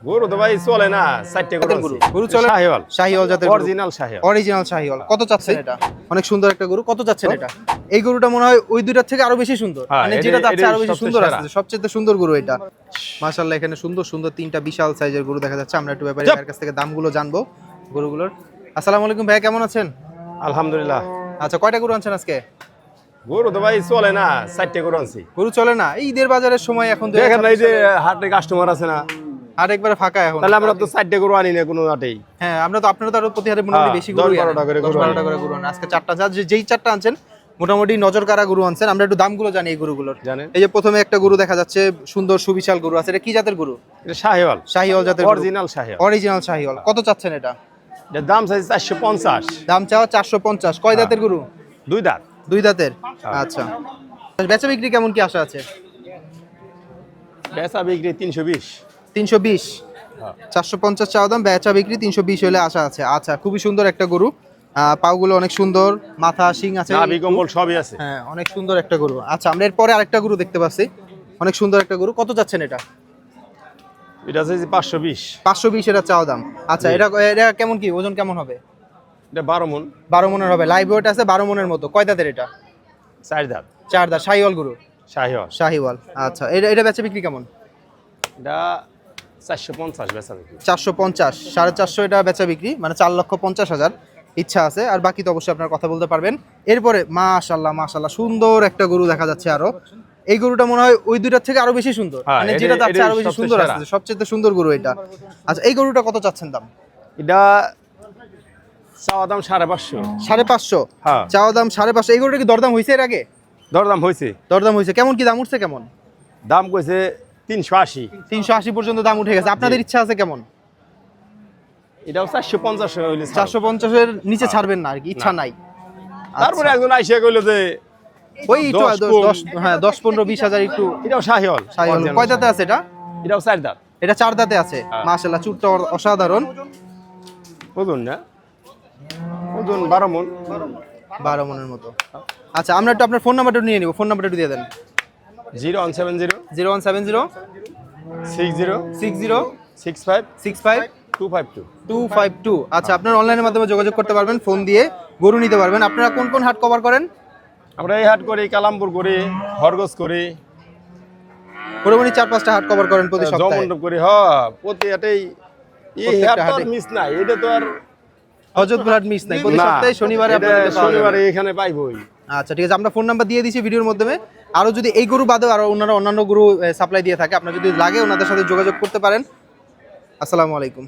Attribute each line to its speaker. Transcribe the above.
Speaker 1: গরু তো ভাই চলে না, 4টে গরু।
Speaker 2: গরু চলে?
Speaker 1: শাহিওয়াল।
Speaker 2: শাহিওয়াল জাতের
Speaker 1: অরিজিনাল শাহিওয়াল।
Speaker 2: অরিজিনাল শাহিওয়াল। কত চাচ্ছেন এটা? অনেক সুন্দর একটা গরু। কত চাচ্ছেন এটা? এই গরুটা মনে হয় ওই দুইটার থেকে আরো বেশি সুন্দর,
Speaker 1: হ্যাঁ,
Speaker 2: মানে যেটা যাচ্ছে আরো বেশি
Speaker 1: সবচেয়ে
Speaker 2: সুন্দর
Speaker 1: সেরা।
Speaker 2: আছে, সবচেয়ে সুন্দর গরু এটা। মাশাআল্লাহ, এখানে সুন্দর সুন্দর তিনটা বিশাল সাইজের গরু দেখা যাচ্ছে। আমরা একটু ব্যাপারী ভাইয়ের কাছ থেকে দামগুলো জানবো গরুগুলোর। আসসালামু আলাইকুম ভাইয়া, কেমন আছেন?
Speaker 1: আলহামদুলিল্লাহ।
Speaker 2: আচ্ছা, কয়টা গরু আনছেন আজকে?
Speaker 1: গরু তো ভাই চলে না, 4টে গরু আনছি।
Speaker 2: গরু চলে না? এই ঈদের বাজারের সময় এখন তো
Speaker 1: দেখেন না, এই যে হাটে কাস্টমার আছে না,
Speaker 2: আর একবারে ফাঁকা এখন।
Speaker 1: তাহলে আমরা তো 4টে গরু আনি না কোনো হাটেই।
Speaker 2: হ্যাঁ, আপনারা তো আরো প্রতি হাটে মোটামুটি বেশি গরু
Speaker 1: 10-12টা করে গরু
Speaker 2: 12টা করে গরু আনেন। আজকে চারটা, যেই চারটা আনছেন মোটামুটি নজর কাড়া গরু আনছেন। আমরা একটু দামগুলো জানি এই গরুগুলোর।
Speaker 1: জানেন?
Speaker 2: এই যে প্রথমে একটা গরু দেখা যাচ্ছে, সুন্দর সুবিশাল গরু আছে। এটা কি জাতের গরু?
Speaker 1: এটা শাহিওয়াল।
Speaker 2: শাহিওয়াল জাতের।
Speaker 1: অরিজিনাল শাহিওয়াল।
Speaker 2: অরিজিনাল শাহিওয়াল। কত চাচ্ছেন এটা?
Speaker 1: এর দাম চাইছে 450।
Speaker 2: দাম চাওয়া 450। কয় দাঁতের গরু?
Speaker 1: 2 দাঁত।
Speaker 2: 2 দাঁতের। আচ্ছা, বেচা বিক্রি কেমন কি আশা আছে?
Speaker 1: বেচা বিক্রি 320।
Speaker 2: 320। 450 চাওয়া দাম, বেচা বিক্রি 320 হলে আশা আছে। আচ্ছা, খুবই সুন্দর একটা গরু। পাগুলো অনেক সুন্দর, মাথা শিং আছে,
Speaker 1: নাভি কম্বল সবই আছে।
Speaker 2: হ্যাঁ, অনেক সুন্দর একটা গরু। আচ্ছা, আমরা এরপরে আরেকটা গরু দেখতে পাচ্ছি, অনেক সুন্দর একটা গরু। কত চাচ্ছেন এটা?
Speaker 1: এটা চাইছে 520।
Speaker 2: 520 এটা চাওয়া দাম। আচ্ছা, এটা কেমন কি ওজন কেমন হবে?
Speaker 1: এটা 12 মণ।
Speaker 2: 12 মনের হবে। লাইভ ওয়েট আছে 12 মনের মতো। কয় দাঁতের এটা?
Speaker 1: 4 দাঁত।
Speaker 2: 4 দাঁত। শাহিওয়াল গরু।
Speaker 1: শাহিওয়াল।
Speaker 2: শাহিওয়াল। আচ্ছা, এটা বেচা বিক্রি কেমন?
Speaker 1: এটা 450 বেচা বিক্রি।
Speaker 2: 450, 450 এটা বেচা বিক্রি, মানে 4,50,000 ইচ্ছা আছে। আর বাকি তো অবশ্যই আপনারা কথা বলতে পারবেন। এরপরে মাশাআল্লাহ মাশাআল্লাহ সুন্দর একটা গরু দেখা যাচ্ছে আরো। এই গরুটা মনে হয় ওই দুইটার থেকে আরো বেশি সুন্দর,
Speaker 1: হ্যাঁ,
Speaker 2: মানে যেটা যাচ্ছে আরো বেশি
Speaker 1: সবচেয়ে
Speaker 2: সুন্দর
Speaker 1: সেরা।
Speaker 2: আছে, সবচেয়ে সুন্দর গরু এটা। আচ্ছা, এই গরুটা কত চাচ্ছেন দাম?
Speaker 1: এটা চাওয়া দাম 550।
Speaker 2: 550।
Speaker 1: হ্যাঁ।
Speaker 2: চাওয়া দাম 550। এই গরুটা কি দরদাম হয়েছে এর আগে?
Speaker 1: দরদাম হয়েছে।
Speaker 2: দরদাম হয়েছে। কেমন কি দাম উঠছে কেমন?
Speaker 1: দাম কইছে 380।
Speaker 2: 380 পর্যন্ত দাম উঠে গেছে। আপনাদের ইচ্ছা আছে কেমন?
Speaker 1: এটাও 450 হইলে ছাড়ব।
Speaker 2: 450 এর নিচে ছাড়বেন না আর কি, ইচ্ছা নাই।
Speaker 1: তারপরে একজন আইসা কইলো যে
Speaker 2: ওই একটু
Speaker 1: 10 কম।
Speaker 2: 10, হ্যাঁ 10, 15, 20,000 একটু।
Speaker 1: এটাও শাহিওয়াল।
Speaker 2: শাহিওয়াল। কয় দাঁতে আছে এটা?
Speaker 1: এটাও 4 দাঁত।
Speaker 2: এটা 4 দাঁতে আছে। মাশাআল্লাহ, চুটটা অসাধারণ।
Speaker 1: ওজন না, ওজন 12 মণ।
Speaker 2: 12 মনের মতো। আচ্ছা, আমরা একটু আপনার ফোন নাম্বারটা নিয়ে নিব। ফোন নাম্বারটা একটু দিয়ে দেন।
Speaker 1: 0170
Speaker 2: 0170
Speaker 1: 60
Speaker 2: 60
Speaker 1: 65
Speaker 2: 65
Speaker 1: 252।
Speaker 2: 252। আচ্ছা, আপনার অনলাইনের মাধ্যমে যোগাযোগ করতে পারবেন, ফোন দিয়ে গরু নিতে পারবেন। আপনারা কোন কোন হাট কভার করেন?
Speaker 1: আমরা এই হাট করি, কালামপুর করি, হরগজ করি,
Speaker 2: মোটামুটি 4-5টা হাট কভার করেন প্রতি সপ্তাহে।
Speaker 1: জমন্ডপ করি। হ্যাঁ, প্রতি হাটেই। এই
Speaker 2: প্রত্যেকটা
Speaker 1: হাট তো
Speaker 2: হাটে।
Speaker 1: মিস নাই, এটা তো আর
Speaker 2: হযরতপুর হাট মিস নাই, প্রতি
Speaker 1: না,
Speaker 2: সপ্তাহে শনিবারে
Speaker 1: এটা
Speaker 2: আপনাদের পাওয়া যাবে।
Speaker 1: শনিবারে এখানে পাইবই।
Speaker 2: আচ্ছা, ঠিক আছে, আমরা ফোন নাম্বার দিয়ে দিয়েছি ভিডিওর মাধ্যমে। আরো যদি এই গরু বাদেও আরো অন্যান্য গরু সাপ্লাই দিয়ে থাকে, আপনার যদি লাগে ওনাদের সাথে যোগাযোগ করতে পারেন। আসসালামু আলাইকুম।